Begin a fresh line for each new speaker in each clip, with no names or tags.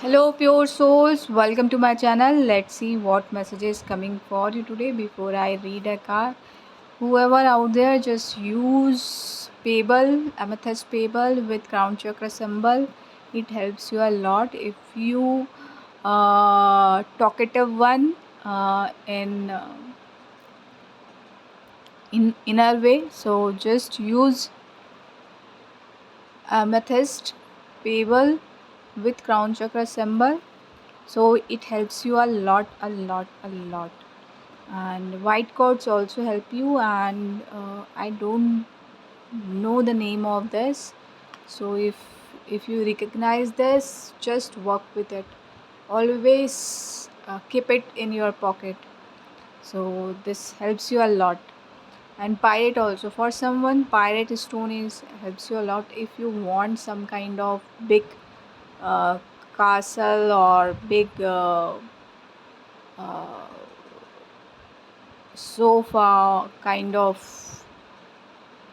Hello, pure souls. Welcome to my channel. Let's see what message is coming for you today. Before I read a card, whoever out there, just use Pebble, Amethyst Pebble with Crown Chakra symbol. It helps you a lot. If you talkative one in inner way, so just use Amethyst Pebble with Crown Chakra symbol, so it helps you a lot. And white cords also help you, and I don't know the name of this, so if you recognize this, just work with it. Always keep it in your pocket, so this helps you a lot. And pirate also, for someone, pirate stone is helps you a lot if you want some kind of big uh, castle or big uh, sofa kind of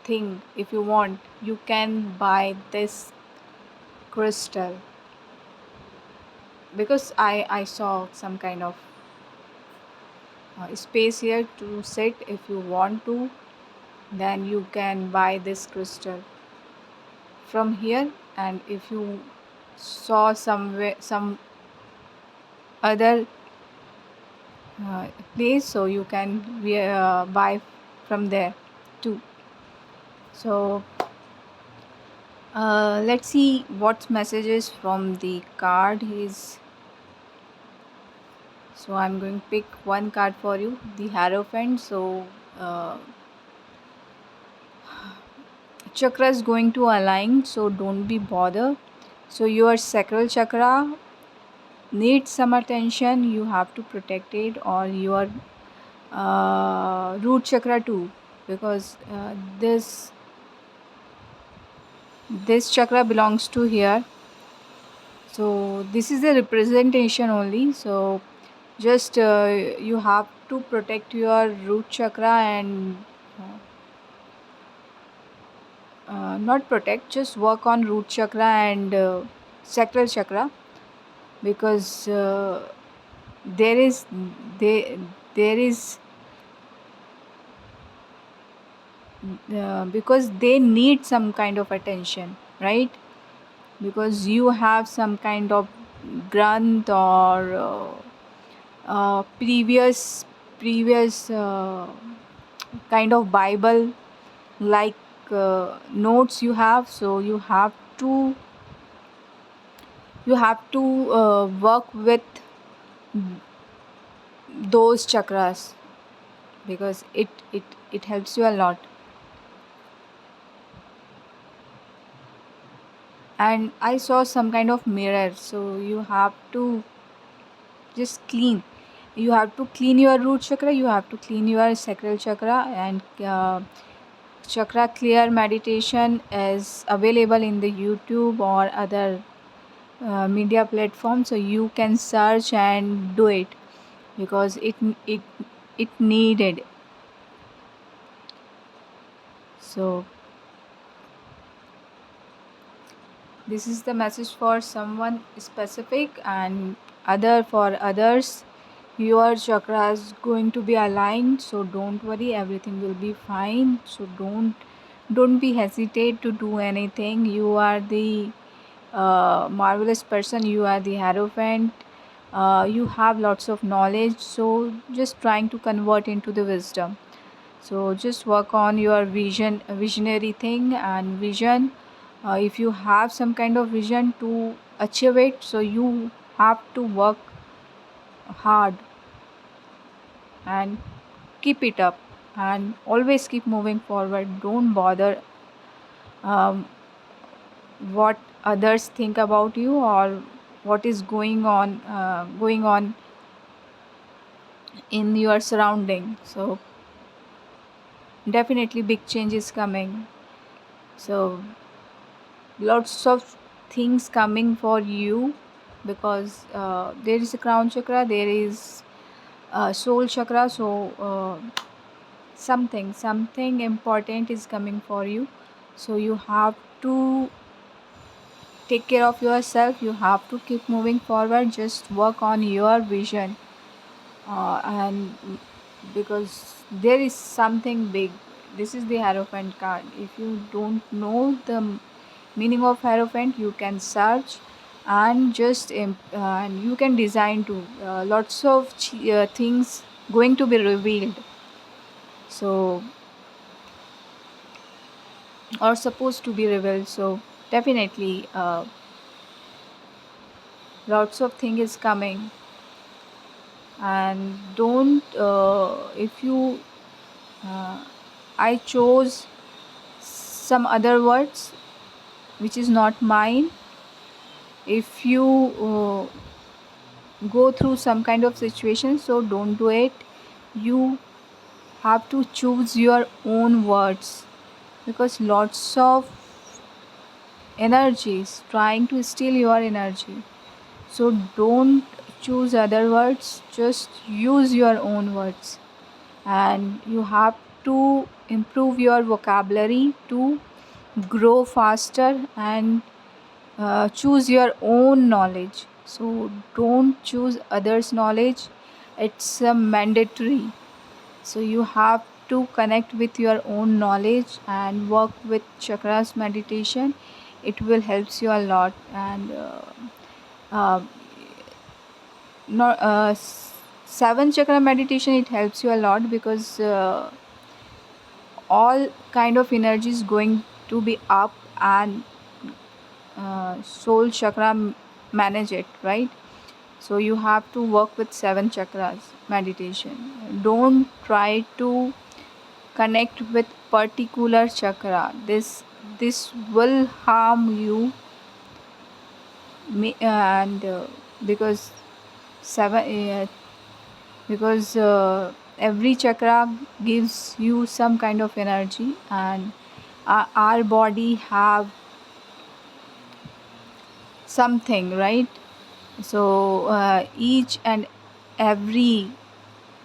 thing. If you want, you can buy this crystal, because I saw some kind of space here to sit. If you want to, then you can buy this crystal from here. And if you saw somewhere some other uh, place, so you can buy from there too. So let's see what messages from the card is. So I'm going to pick one card for you, the Hierophant. So uh, chakra is going to align, so don't be bothered. So your sacral chakra needs some attention. You have to protect it, or your root chakra too, because this chakra belongs to here. So this is a representation only. So just you have to protect your root chakra, and not protect, just work on root chakra and sacral chakra, because there is there there is because they need some kind of attention, right? Because you have some kind of granth or previous kind of Bible like notes you have. So you have to work with those chakras, because it helps you a lot. And I saw some kind of mirror, so you have to just clean. You have to clean your root chakra, you have to clean your sacral chakra. And chakra clear meditation is available in the YouTube or other media platform, so you can search and do it, because it needed. So this is the message for someone specific, and other for others. Your chakra is going to be aligned, so don't worry, everything will be fine. So don't be hesitate to do anything. You are the marvelous person. You are the Hierophant. You have lots of knowledge, so just trying to convert into the wisdom. So just work on your visionary thing and vision. If you have some kind of vision to achieve it, so you have to work hard and keep it up, and always keep moving forward. Don't bother um, what others think about you, or what is going on in your surrounding. So definitely big change is coming. So lots of things coming for you, because there is a crown chakra, there is soul chakra. So something important is coming for you. So you have to take care of yourself. You have to keep moving forward. Just work on your vision, and because there is something big. This is the Hierophant card. If you don't know the meaning of Hierophant, you can search and just and you can design too. Lots of things going to be revealed. So, or supposed to be revealed. So definitely, lots of thing is coming. And don't if you I chose some other words which is not mine. If you go through some kind of situation, so don't do it. You have to choose your own words, because lots of energies trying to steal your energy. So don't choose other words, just use your own words. And you have to improve your vocabulary to grow faster, and choose your own knowledge. So don't choose others' knowledge, it's mandatory. So you have to connect with your own knowledge and work with chakras meditation. It will helps you a lot. And uh, no, seven chakra meditation, it helps you a lot, because all kind of energy is going to be up, and soul chakra manage it, right? So you have to work with seven chakras meditation. Don't try to connect with particular chakra. This will harm you. And because seven because every chakra gives you some kind of energy, and our body have something, right? So each and every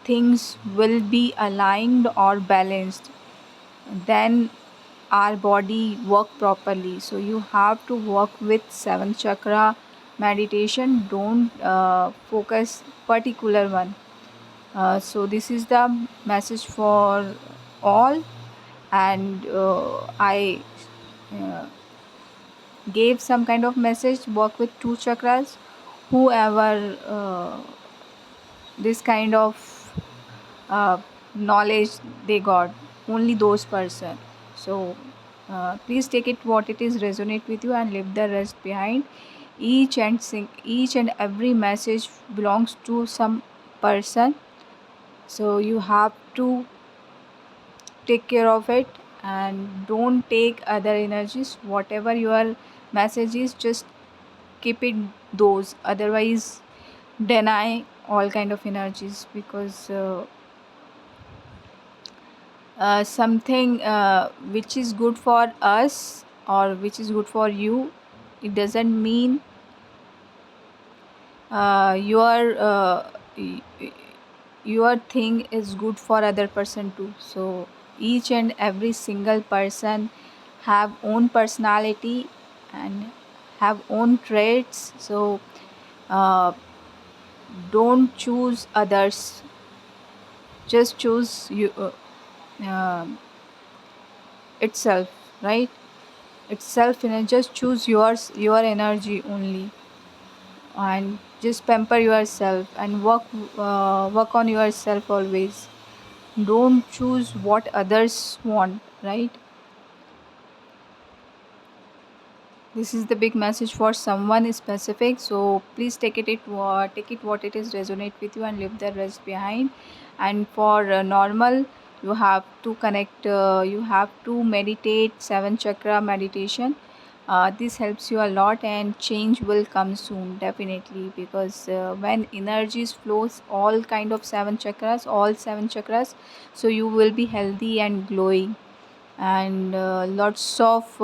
things will be aligned or balanced, then our body work properly. So you have to work with seven chakra meditation. Don't focus particular one. So this is the message for all. And I uh, gave some kind of message. Work with two chakras. Whoever this kind of uh, knowledge they got, only those person. So please take it what it is resonate with you, and leave the rest behind. Each and every message belongs to some person. So you have to take care of it, and don't take other energies. Whatever your message is, just keep it those. Otherwise, deny all kind of energies, because something which is good for us or which is good for you, it doesn't mean your your thing is good for other person too. So each and every single person have own personality and have own traits. So uh, don't choose others, just choose you uh, itself, right? Itself, and just choose your energy only, and just pamper yourself and work on yourself always. Don't choose what others want, right? This is the big message for someone specific. So please take it what it is resonate with you, and leave the rest behind. And for normal, you have to connect, you have to meditate seven chakra meditation. This helps you a lot, and change will come soon, definitely, because when energies flows all kind of all seven chakras, so you will be healthy and glowing. And lots of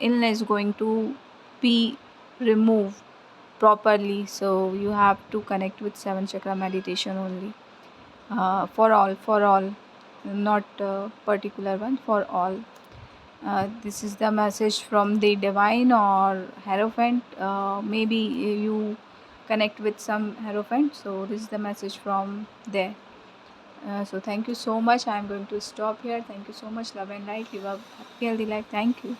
illness going to be removed properly. So you have to connect with seven chakra meditation only, for all, not particular one, for all. This is the message from the divine or hierophant. Maybe you connect with some hierophant, so this is the message from there. So thank you so much. I'm going to stop here. Thank you so much. Love and light. Live a happy, healthy life. Thank you.